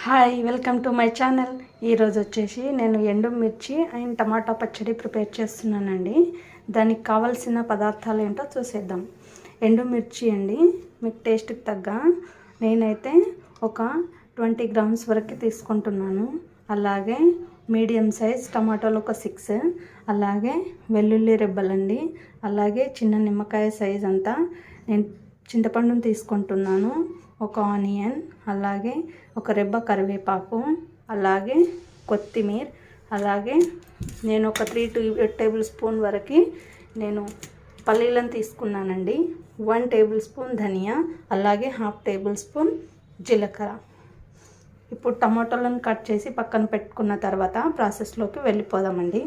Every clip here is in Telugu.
Hi, welcome to my channel. ఈరోజు వచ్చేసి నేను ఎండుమిర్చి అండ్ టమాటా పచ్చడి ప్రిపేర్ చేస్తున్నానండి. దానికి కావాల్సిన పదార్థాలు ఏంటో చూసేద్దాం. ఎండుమిర్చి అండి, మీకు టేస్ట్కి తగ్గ నేనైతే ఒక 20 గ్రామ్స్ వరకు తీసుకుంటున్నాను. అలాగే మీడియం సైజ్ టమాటాలు ఒక 6, అలాగే వెల్లుల్లి రెబ్బలండి, అలాగే చిన్న నిమ్మకాయ సైజ్ అంతా నేను చింతపండును తీసుకుంటున్నాను, ఒక ఆనియన్, అలాగే ఒక రెబ్బ కరివేపాకు, అలాగే కొత్తిమీర, అలాగే నేను ఒక 3 టేబుల్ స్పూన్ వరకు నేను పల్లీలను తీసుకున్నానండి, 1 టేబుల్ స్పూన్ ధనియా, అలాగే 1/2 టేబుల్ స్పూన్ జీలకర్ర. ఇప్పుడు టమాటోలను కట్ చేసి పక్కన పెట్టుకున్న తర్వాత ప్రాసెస్లోకి వెళ్ళిపోదామండి.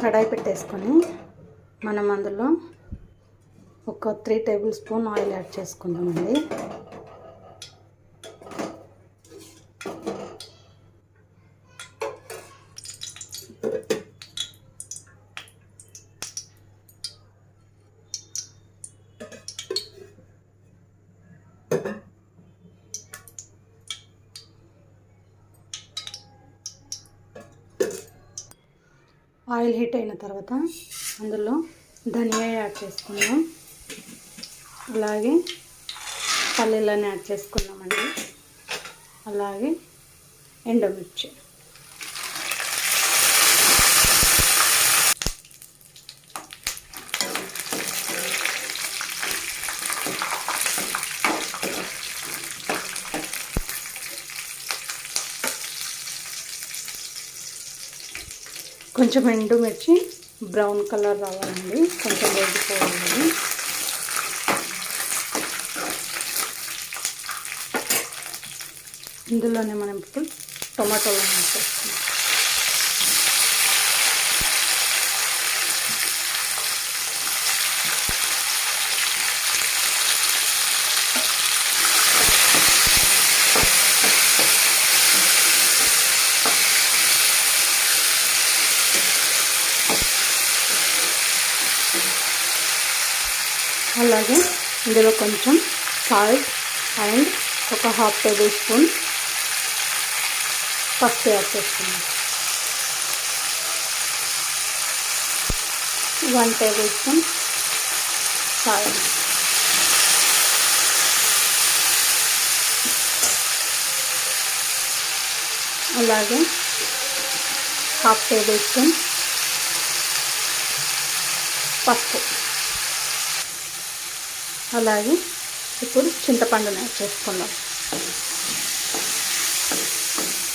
కడాయి పెట్టేసుకొని మనం అందులో ఒక 3 టేబుల్ స్పూన్ ఆయిల్ యాడ్ చేసుకుందామండి. ఆయిల్ హీట్ అయిన తర్వాత అందులో ధనియా యాడ్ చేసుకుందాం, అలాగే పల్లీలను యాడ్ చేసుకున్నామండి, అలాగే ఎండుమిర్చి. కొంచెం ఎండుమిర్చి బ్రౌన్ కలర్ రావాలండి, కొంచెం వేగిపోవాలి. ఇందులోనే మనం ఇప్పుడు టొమాటోలను వేసేస్తాం. అలాగే ఇందులో కొంచెం సాల్ట్ అండ్ ఒక 1/2 టేబుల్ స్పూన్ పసుపు యాడ్ చేసుకున్నాం, 1 టేబుల్ స్పూన్ సాల్ట్, అలాగే 1/2 టేబుల్ స్పూన్ పసుపు. అలాగే ఇప్పుడు చింతపండుని యాడ్ చేసుకుందాం.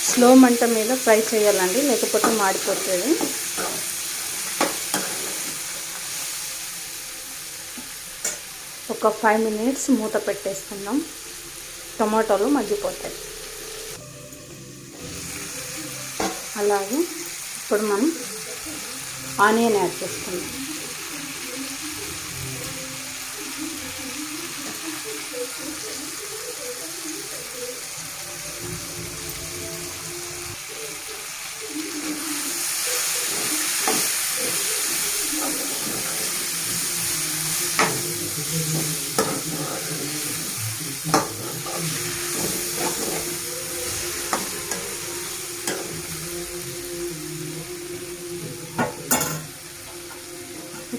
స్లో మంట మీద ఫ్రై చేయాలండి, లేకపోతే మాడిపోతుంది. ఒక 5 మినిట్స్ మూత పెట్టేసుకుందాం, టమాటాలు మగ్గిపోతాయి. అలాగే ఇప్పుడు మనం ఆనియన్ యాడ్ చేసుకుందాం.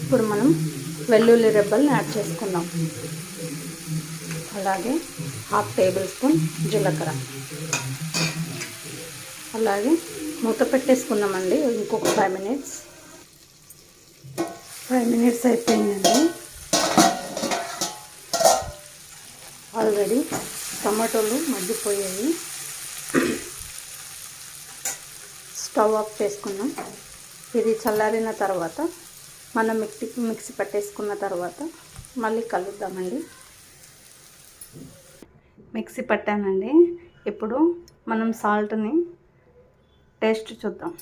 ఇప్పుడు మనం వెల్లుల్లి రెబ్బల్ని యాడ్ చేసుకుందాం, అలాగే 1/2 టేబుల్ స్పూన్ జీలకర్ర, అలాగే మూత పెట్టేసుకుందామండి. ఇంకొక 5 మినిట్స్. 5 మినిట్స్ అయిపోయిందండి. ఆల్రెడీ టమాటోలు మగ్గిపోయాయి. స్టవ్ ఆఫ్ చేసుకున్నాం. ఇది చల్లారిన తర్వాత మనం మిక్సీ పట్టేసుకున్న తర్వాత మళ్ళీ కలుద్దామండి. మిక్సీ పట్టానండి. ఇప్పుడు మనం సాల్ట్ని టేస్ట్ చూద్దాం.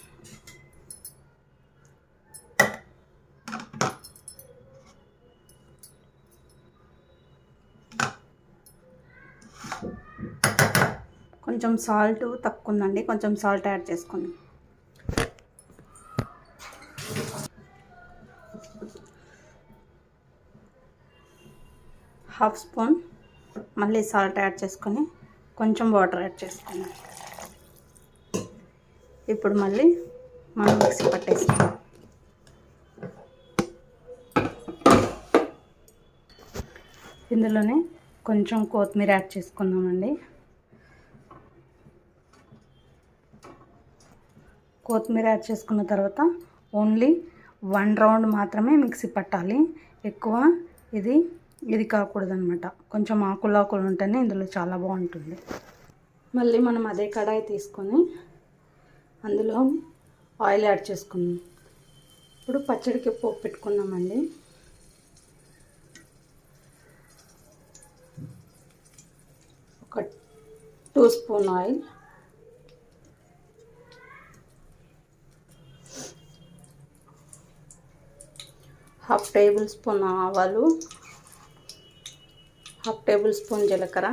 కొంచెం సాల్ట్ తక్కువ ఉందండి, కొంచెం సాల్ట్ యాడ్ చేసుకోండి. హాఫ్ స్పూన్ మళ్ళీ సాల్ట్ యాడ్ చేసుకొని కొంచెం వాటర్ యాడ్ చేసుకున్నాం. ఇప్పుడు మళ్ళీ మనం మిక్సీ పట్టేస్తాం. ఇందులోనే కొంచెం కొత్తిమీర యాడ్ చేసుకుందామండి. కొత్తిమీర యాడ్ చేసుకున్న తర్వాత ఓన్లీ 1 రౌండ్ మాత్రమే మిక్సీ పట్టాలి. ఎక్కువ ఇది కాకూడదు అనమాట. కొంచెం ఆకులు ఉంటేనే ఇందులో చాలా బాగుంటుంది. మళ్ళీ మనం అదే కడాయి తీసుకొని అందులో ఆయిల్ యాడ్ చేసుకుందాం. ఇప్పుడు పచ్చడికి పోపు పెట్టుకుందామండి. ఒక 2 spoon oil, half table spoon ఆవాలు, హాఫ్ టేబుల్ స్పూన్ జీలకర్ర,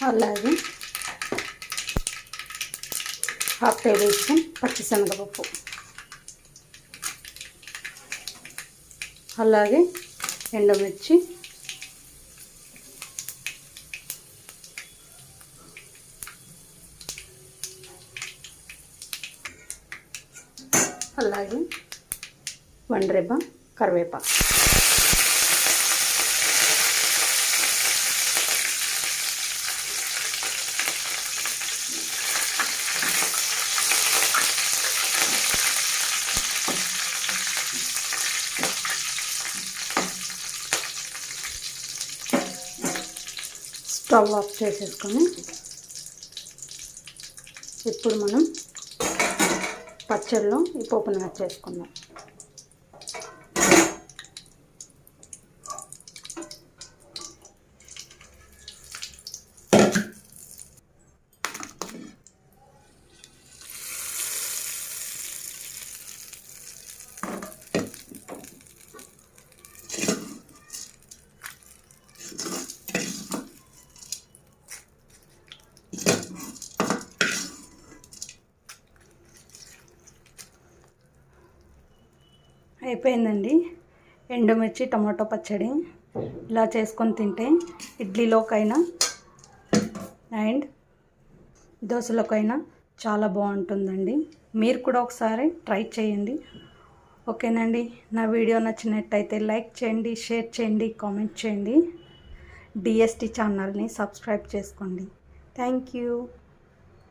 అలాగే హాఫ్ టేబుల్ స్పూన్ పచ్చిశనగపప్పు, అలాగే ఎండుమిర్చి, అలాగే 1 రెబ్బ కరివేపాకు. స్టవ్ ఆఫ్ చేసేసుకొని ఇప్పుడు మనం పచ్చడిలో ఈ పోపును యాడ్ చేసుకుందాం. అయిపోయిందండి ఎండుమిర్చి టమాటో పచ్చడి. ఇలా చేసుకొని తింటే ఇడ్లీలోకైనా అండ్ దోశలోకైనా చాలా బాగుంటుందండి. మీరు కూడా ఒకసారి ట్రై చేయండి. ఓకేనండి, నా వీడియో నచ్చినట్టయితే లైక్ చేయండి, షేర్ చేయండి, కామెంట్ చేయండి. డిఎస్టీ ఛానల్ని సబ్స్క్రైబ్ చేసుకోండి. Thank you.